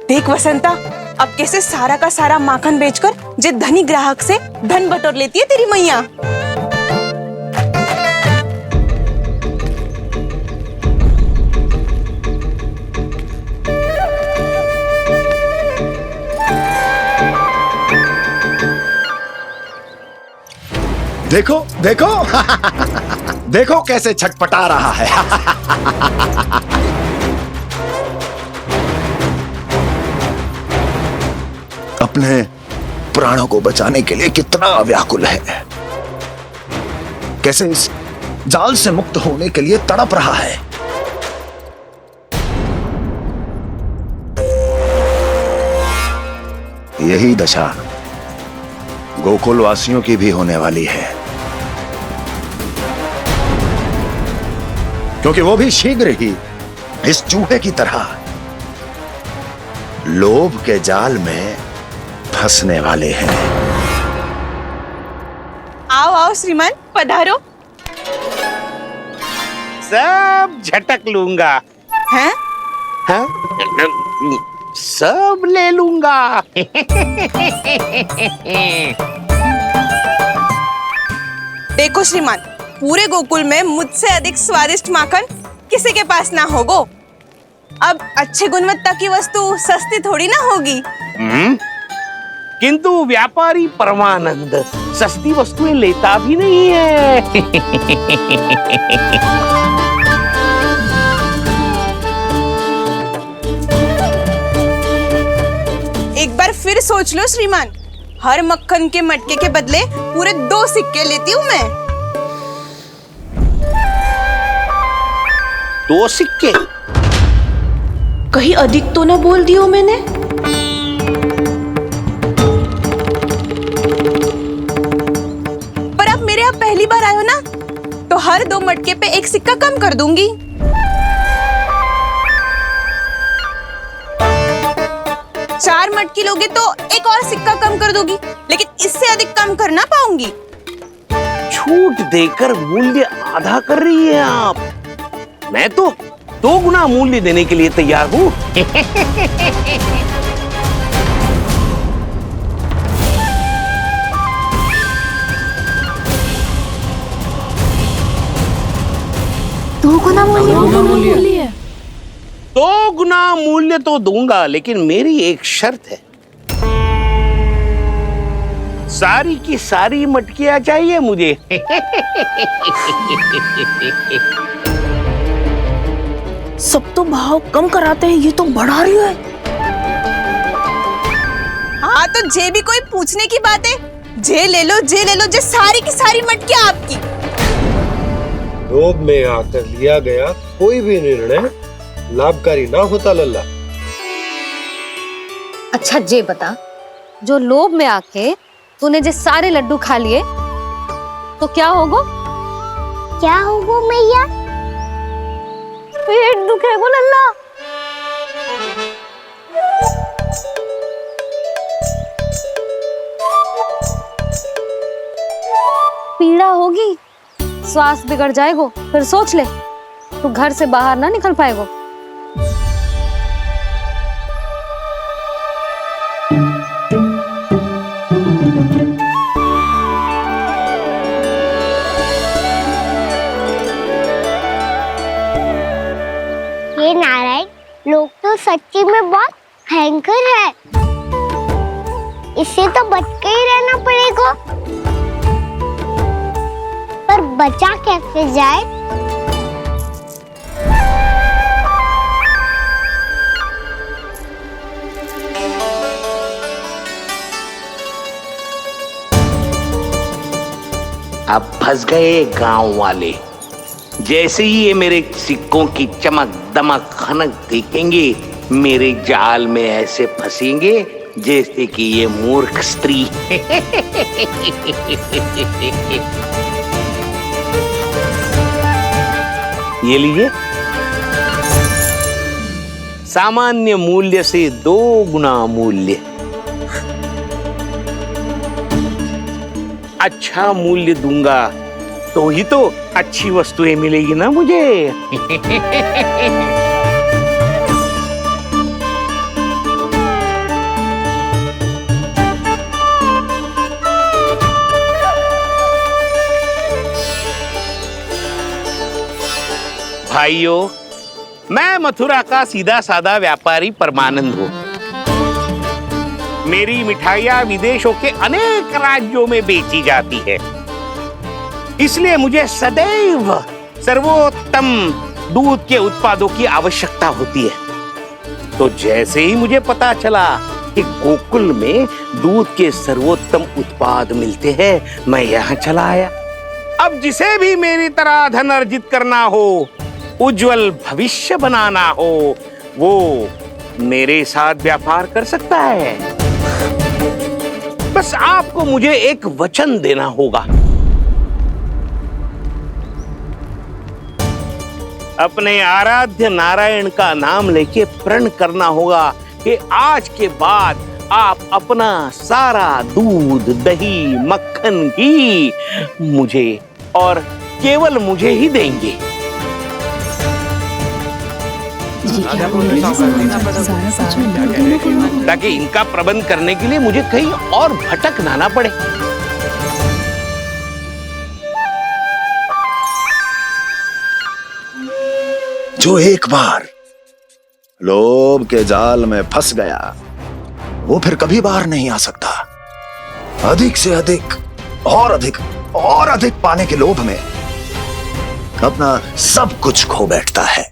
F: देख वसंता, अब कैसे सारा का सारा माखन बेचकर जिस धनी ग्राहक से धन बटोर लेती है तेरी मैया।
K: देखो देखो देखो कैसे छटपटा रहा है। अपने प्राणों को बचाने के लिए कितना व्याकुल है, कैसे इस जाल से मुक्त होने के लिए तड़प रहा है। यही दशा गोकुल वासियों की भी होने वाली है, क्योंकि वो भी शीघ्र ही इस चूहे की तरह लोभ के जाल में फंसने वाले हैं।
F: आओ आओ श्रीमान, पधारो।
P: सब झटक लूंगा।
F: हैं?
P: हाँ? सब ले लूंगा।
F: देखो श्रीमान, पूरे गोकुल में मुझसे अधिक स्वादिष्ट माखन किसी के पास ना होगो। अब अच्छे गुणवत्ता की वस्तु सस्ती थोड़ी ना होगी।
P: किंतु व्यापारी परमानंद सस्ती वस्तुएं लेता भी नहीं है।
F: एक बार फिर सोच लो श्रीमान, हर मक्खन के मटके के बदले पूरे 2 सिक्के लेती हूँ मैं।
P: 2 सिक्के?
F: कहीं अधिक तो ना बोल दियो मैंने? पर आप मेरे यहाँ पहली बार आए हो ना, तो हर 2 मटके पे 1 सिक्का कम कर दूंगी। चार मटकी लोगे तो 1 और सिक्का कम कर दोगी, लेकिन इससे अधिक कम कर ना पाऊंगी।
P: छूट देकर मूल्य आधा कर रही है आप। मैं तो 2 गुना मूल्य देने के लिए तैयार हूँ।
F: दो गुना मूल्य?
P: 2 गुना मूल्य तो दूंगा, लेकिन मेरी एक शर्त है। सारी की सारी मटकियां चाहिए मुझे।
F: सब तो भाव कम कराते हैं, ये तो बढ़ा रही है। हाँ तो जे भी कोई पूछने की बात है, जे ले लो, जे सारी की सारी मटकियां आपकी।
L: लोभ में आकर लिया गया कोई भी निर्णय लाभकारी ना होता लल्ला।
A: अच्छा जे बता, जो लोभ में आके तूने जो सारे लड्डू खा लिए तो क्या होगा?
H: क्या होगा मैया?
A: पेट दुखेगा लल्ला। पीड़ा होगी, स्वास्थ्य बिगड़ जाएगा। फिर सोच ले, तू घर से बाहर ना निकल पाएगा।
H: ये नारायण लोग तो सच्ची में बहुत भयंकर है, इससे तो बच के ही रहना पड़ेगा। पर बचा कैसे जाए?
P: अब फंस गए गांव वाले। जैसे ही ये मेरे सिक्कों की चमक दमक खनक देखेंगे, मेरे जाल में ऐसे फंसेंगे जैसे कि ये मूर्ख स्त्री। ये लीजिए, सामान्य मूल्य से 2 गुना मूल्य। अच्छा मूल्य दूंगा तो ही तो अच्छी वस्तुएं मिलेगी ना मुझे। भाइयों, मैं मथुरा का सीधा साधा व्यापारी परमानंद हूँ। मेरी मिठाइयाँ विदेशों के अनेक राज्यों में बेची जाती है, इसलिए मुझे सदैव सर्वोत्तम दूध के उत्पादों की आवश्यकता होती है। तो जैसे ही मुझे पता चला कि गोकुल में दूध के सर्वोत्तम उत्पाद मिलते हैं, मैं यहाँ चला आया। अब जिसे भी मेरी तरह धन अर्जित करना हो, उज्जवल भविष्य बनाना हो, वो मेरे साथ व्यापार कर सकता है। बस आपको मुझे एक वचन देना होगा। अपने आराध्य नारायण का नाम लेके प्रण करना होगा कि आज के बाद आप अपना सारा दूध, दही, मक्खन, घी मुझे और केवल मुझे ही देंगे। ताकि इनका प्रबंध करने के लिए मुझे कहीं और भटकना ना पड़े।
K: जो एक बार लोभ के जाल में फंस गया, वो फिर कभी बाहर नहीं आ सकता। अधिक से अधिक और अधिक और अधिक पाने के लोभ में अपना सब कुछ खो बैठता है।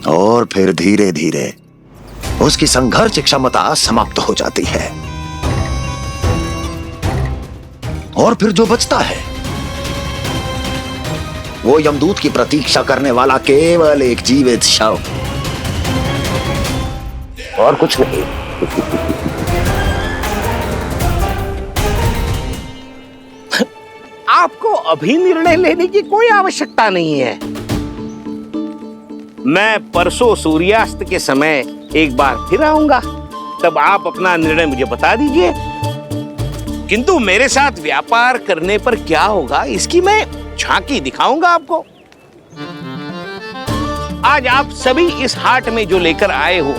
K: और फिर धीरे धीरे उसकी संघर्ष क्षमता समाप्त हो जाती है, और फिर जो बचता है वो यमदूत की प्रतीक्षा करने वाला केवल एक जीवित शव, और कुछ नहीं।
P: आपको अभी निर्णय लेने की कोई आवश्यकता नहीं है। मैं परसों सूर्यास्त के समय एक बार फिर आऊंगा, तब आप अपना निर्णय मुझे बता दीजिए। किंतु मेरे साथ व्यापार करने पर क्या होगा, इसकी मैं झांकी दिखाऊंगा आपको। आज आप सभी इस हाट में जो लेकर आए हो,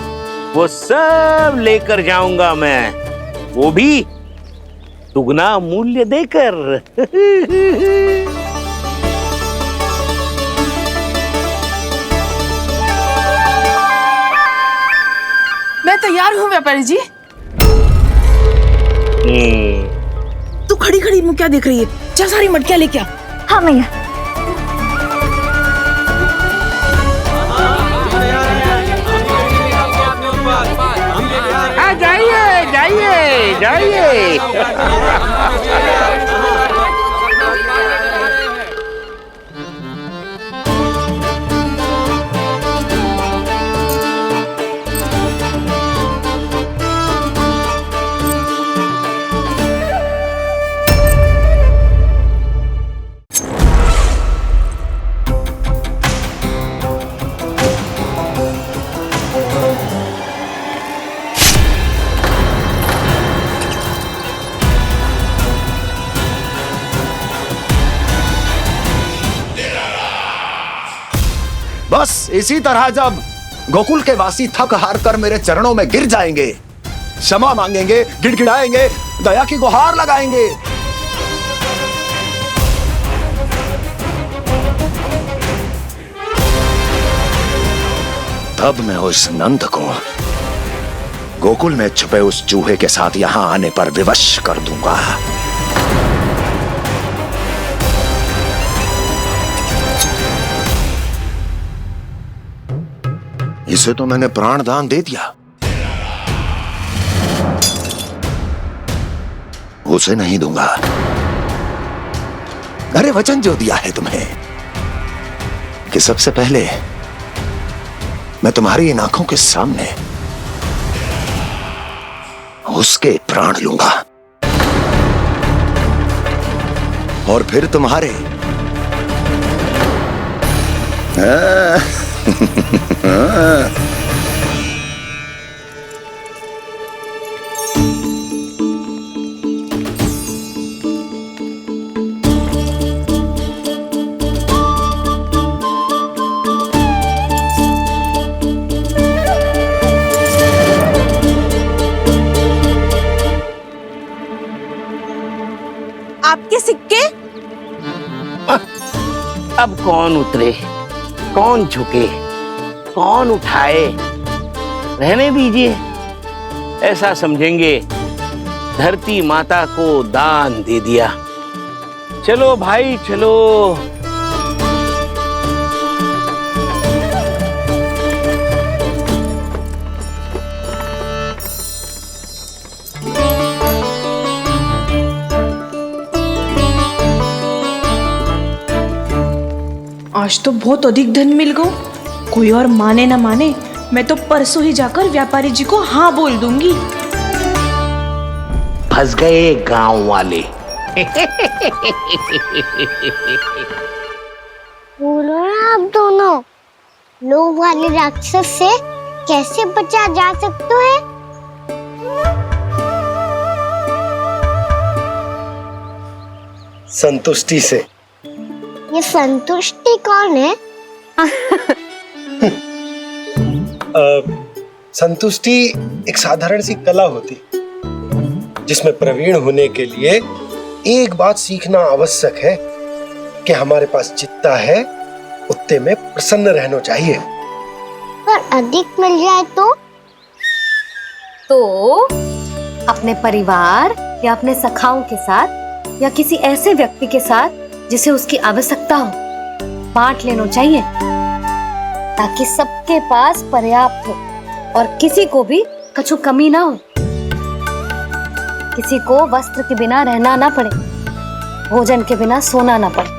P: वो सब लेकर जाऊंगा मैं, वो भी दुगना मूल्य देकर।
Q: मैं तैयार हूँ व्यापारी जी। तू खड़ी खड़ी मुँह क्या देख रही है? जा सारी मटकियाँ लेके आ।
F: हाँ मैया।
P: जाइए जाइए जाइए।
K: बस इसी तरह जब गोकुल के वासी थक हार कर मेरे चरणों में गिर जाएंगे, क्षमा मांगेंगे, गिड़गिड़ाएंगे, दया की गुहार लगाएंगे, तब मैं उस नंद को गोकुल में छुपे उस चूहे के साथ यहां आने पर विवश कर दूंगा। इसे तो मैंने प्राण दान दे दिया, उसे नहीं दूंगा। अरे वचन जो दिया है तुम्हें कि सबसे पहले मैं तुम्हारी इन आंखों के सामने उसके प्राण लूंगा और फिर तुम्हारे।
Q: आपके सिक्के?
P: अब कौन उतरे, कौन झुके, कौन उठाए? रहने दीजिए, ऐसा समझेंगे धरती माता को दान दे दिया। चलो भाई चलो।
Q: आज तो बहुत अधिक धन मिल गो। कोई और माने ना माने, मैं तो परसों ही जाकर व्यापारी जी को हाँ बोल दूंगी।
P: फंस गए गांव वाले।
H: बोलो ना आप दोनों, लोभ वाले राक्षस से कैसे बचा जा सकता है?
L: संतुष्टि से।
H: ये संतुष्टि कौन है?
L: संतुष्टि एक साधारण सी कला होती जिसमें प्रवीण होने के लिए एक बात सीखना आवश्यक है कि हमारे पास जितना है उतने में प्रसन्न रहना चाहिए।
H: पर अधिक मिल जाए
A: तो अपने परिवार या अपने सखाओं के साथ या किसी ऐसे व्यक्ति के साथ जिसे उसकी आवश्यकता हो बांट लेना चाहिए, ताकि सबके पास पर्याप्त हो और किसी को भी कछु कमी ना हो, किसी को वस्त्र के बिना रहना ना पड़े, भोजन के बिना सोना ना पड़े।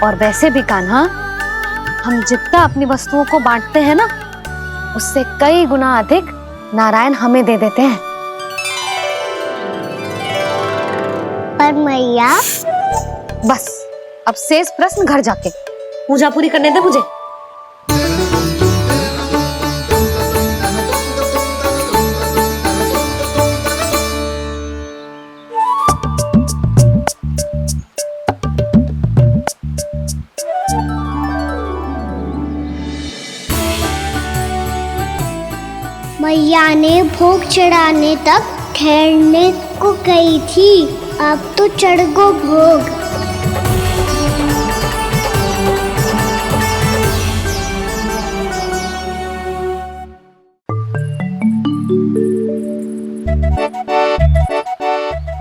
A: और वैसे भी कान्हा, हम जितना अपनी वस्तुओं को बांटते हैं ना, उससे कई गुना अधिक नारायण हमें दे देते हैं।
H: पर मैया,
A: बस अब शेष प्रश्न घर जाके पूजा पूरी करने दे मुझे।
H: मैया ने भोग चढ़ाने तक ठहरने को कही थी, अब तो चढ़ गो भोग।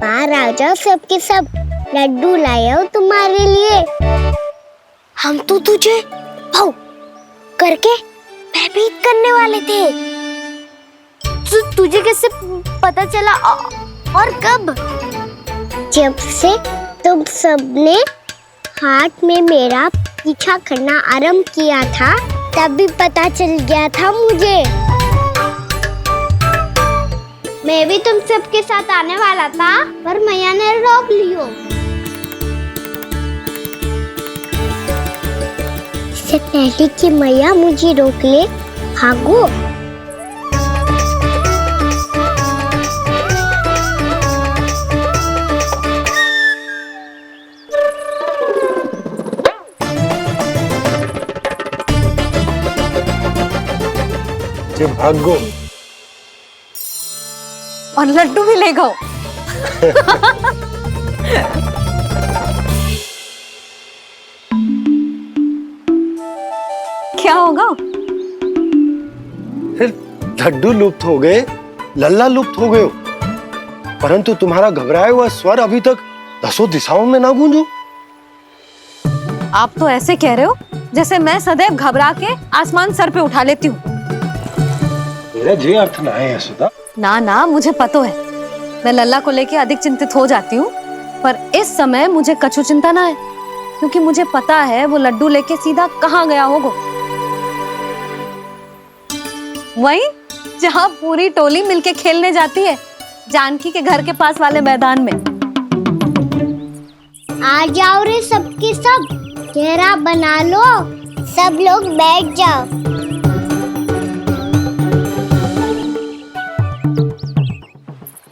H: बाहर आ जाओ, सबके सब लड्डू लाए हो तुम्हारे लिए। हम तो तुझे भाव करके भयभीत करने वाले थे। तुझे कैसे पता चला और कब? जब से तुम सबने हाथ में मेरा पीछा करना आरंभ किया था तभी पता चल गया था मुझे। मैं भी तुम सबके साथ आने वाला था पर मैया ने रोक लियो। इससे पहले कि मैया मुझे रोक ले, भागो।
L: भागो
A: और लड्डू भी ले गो। क्या होगा?
L: लड्डू लुप्त हो गए, लल्ला लुप्त हो गए, परंतु तुम्हारा घबराया हुआ स्वर अभी तक 10 दिशाओं में ना गूंजो।
A: आप तो ऐसे कह रहे हो जैसे मैं सदैव घबरा के आसमान सर पे उठा लेती हूँ।
L: मेरा जे अर्थ ना है यशोदा।
A: ना ना, मुझे पता है, मैं लल्ला को लेके अधिक चिंतित हो जाती हूँ, पर इस समय मुझे कछु चिंता ना है, क्योंकि मुझे पता है वो लड्डू लेके सीधा कहाँ गया होगा। वहीं जहाँ पूरी टोली मिलके खेलने जाती है, जानकी के घर के पास वाले मैदान में।
H: आ जाओ रे सबके सब, घेरा बना लो, सब लोग बैठ जाओ।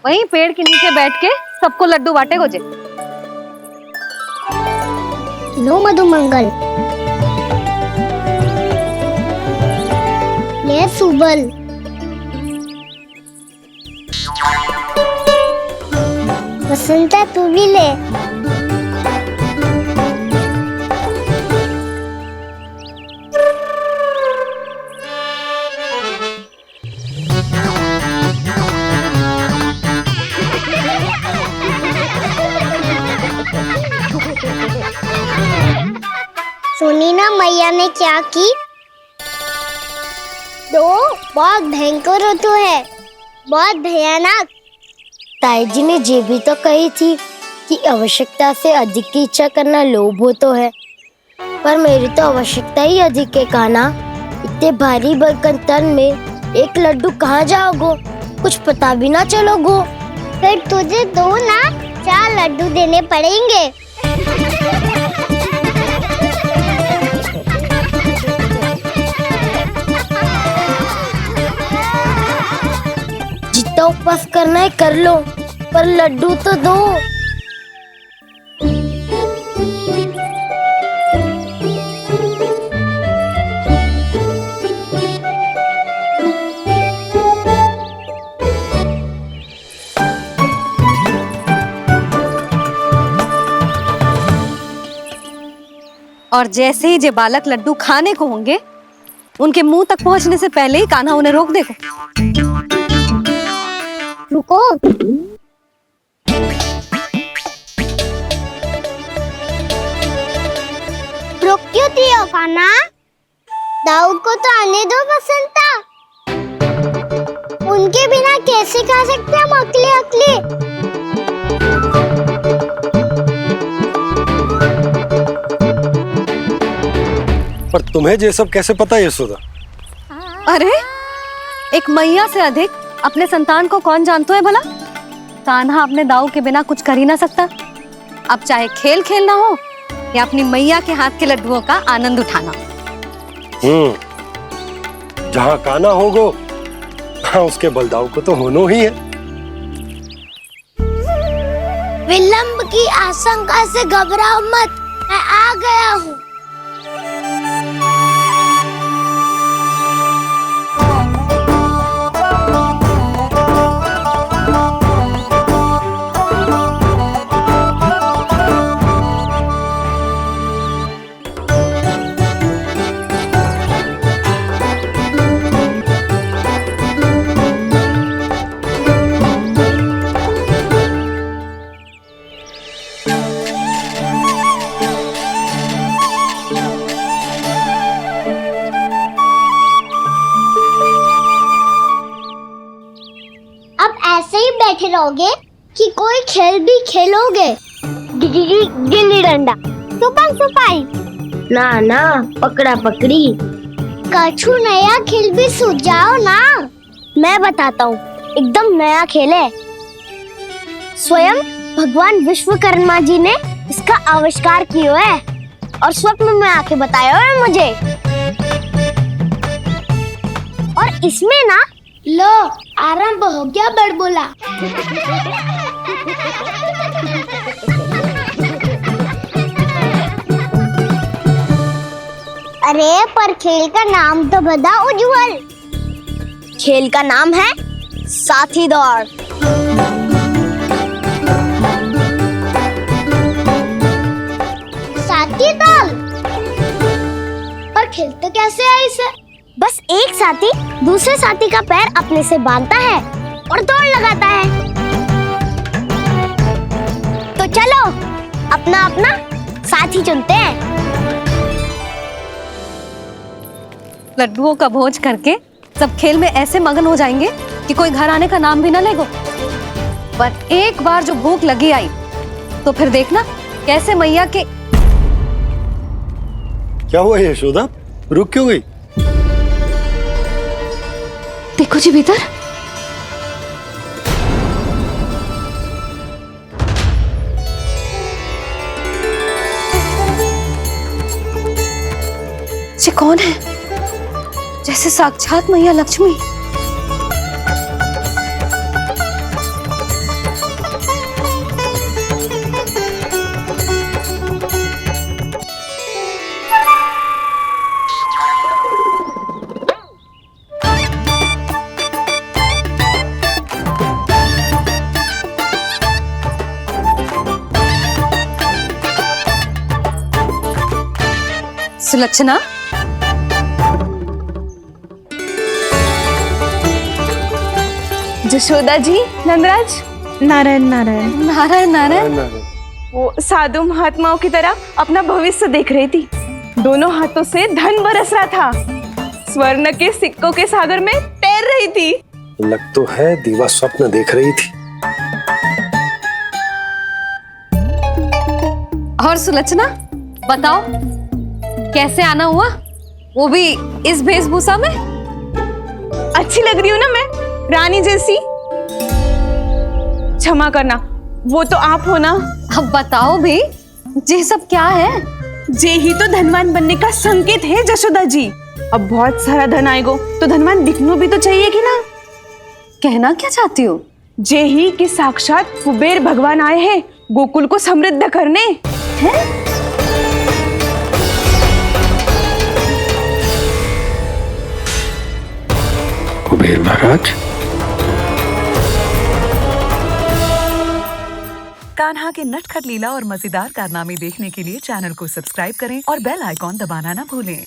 A: वहीं पेड़ के नीचे बैठ के सबको लड्डू बांटे गोजे।
H: लो मधुमंगल, ले सुबल, वसंता तू भी ले। सुनी ना मैया ने क्या की? तो बहुत भयंकर हो तो है, बहुत भयानक। ताई जी ने ये भी तो कही थी कि आवश्यकता से अधिक की इच्छा करना लोभ हो तो है, पर मेरी तो आवश्यकता ही अधिक है। कान्हा, इतने भारी भरकम तन में एक लड्डू कहाँ जाओगो? कुछ पता भी ना चलोगो। फिर तुझे 2 ना 4 लड्डू देने पड़ेंगे। जितना उपवास करना है कर लो, पर लड्डू तो दो।
A: और जैसे ही जे बालक लड्डू खाने को होंगे, उनके मुंह तक पहुंचने से पहले ही कान्हा उन्हें रोक देगा।
H: रुको, रोक क्यों दिया कान्हा? दाऊद को तो आने दो बसंता, उनके बिना कैसे खा सकते हम अकेले अकेले?
L: पर तुम्हें ये सब कैसे पता यशोदा?
A: अरे, एक मैया से अधिक अपने संतान को कौन जानता है भला? कान्हा अपने दाऊ के बिना कुछ कर ही ना सकता। अब चाहे खेल खेलना हो या अपनी मैया के हाथ के लड्डुओं का आनंद उठाना।
L: जहाँ कान्हा होगो, हाँ उसके बलदाऊ को तो होनो ही है।
H: विलंब की आशंका से घबराओ मत, मैं आ गया हूँ। बैठे रहोगे कि कोई खेल भी खेलोगे? गिल्ली डंडा, छुपन छुपाई, ना पकड़ा पकड़ी, कछु नया खेल भी सुझाओ ना। मैं बताता हूँ, एकदम नया खेल है। स्वयं भगवान विश्वकर्मा जी ने इसका आविष्कार किया है और स्वप्न में आके बताया है मुझे। और इसमें ना लो आरंभ हो गया बड़बोला। अरे पर खेल का नाम तो बता उज्जवल। खेल का नाम है साथी दौड़। साथी दौड़? पर खेलते कैसे है इसे? बस एक साथी दूसरे साथी का पैर अपने से बांधता है और दौड़ लगाता है। तो चलो अपना अपना साथी चुनते हैं।
A: लड्डुओं का भोज करके सब खेल में ऐसे मगन हो जाएंगे कि कोई घर आने का नाम भी ना लेगो। पर एक बार जो भूख लगी आई तो फिर देखना कैसे मैया के।
L: क्या हुआ यशोदा, रुक क्यों गई?
A: देखो जी भीतर। ये कौन है? जैसे साक्षात मैया लक्ष्मी। सुलक्षणा,
Q: जशोदा जी, नंदराज, नारायण नारायण
A: नारायण नारायण।
Q: वो साधु महात्माओं की तरह अपना भविष्य देख रही थी। दोनों हाथों से धन बरस रहा था। स्वर्ण के सिक्कों के सागर में तैर रही थी।
L: लग तो है दीवा स्वप्न देख रही थी।
A: और सुलक्षणा बताओ कैसे आना हुआ, वो भी इस वेशभूषा में?
Q: अच्छी लग रही हूँ ना मैं, रानी जैसी? क्षमा करना, वो तो आप हो ना।
A: अब बताओ भी ये सब क्या है?
Q: जे ही तो धनवान बनने का संकेत है जशोदा जी। अब बहुत सारा धन आएगो तो धनवान दिखना भी तो चाहिए कि ना।
A: कहना क्या चाहती हो?
Q: जे ही कि साक्षात कुबेर भगवान आए हैं गोकुल को समृद्ध करने। हैं?
L: कुबेर महाराज।
R: कान्हा के नटखट लीला और मजेदार कारनामे देखने के लिए चैनल को सब्सक्राइब करें और बेल आइकॉन दबाना ना भूलें।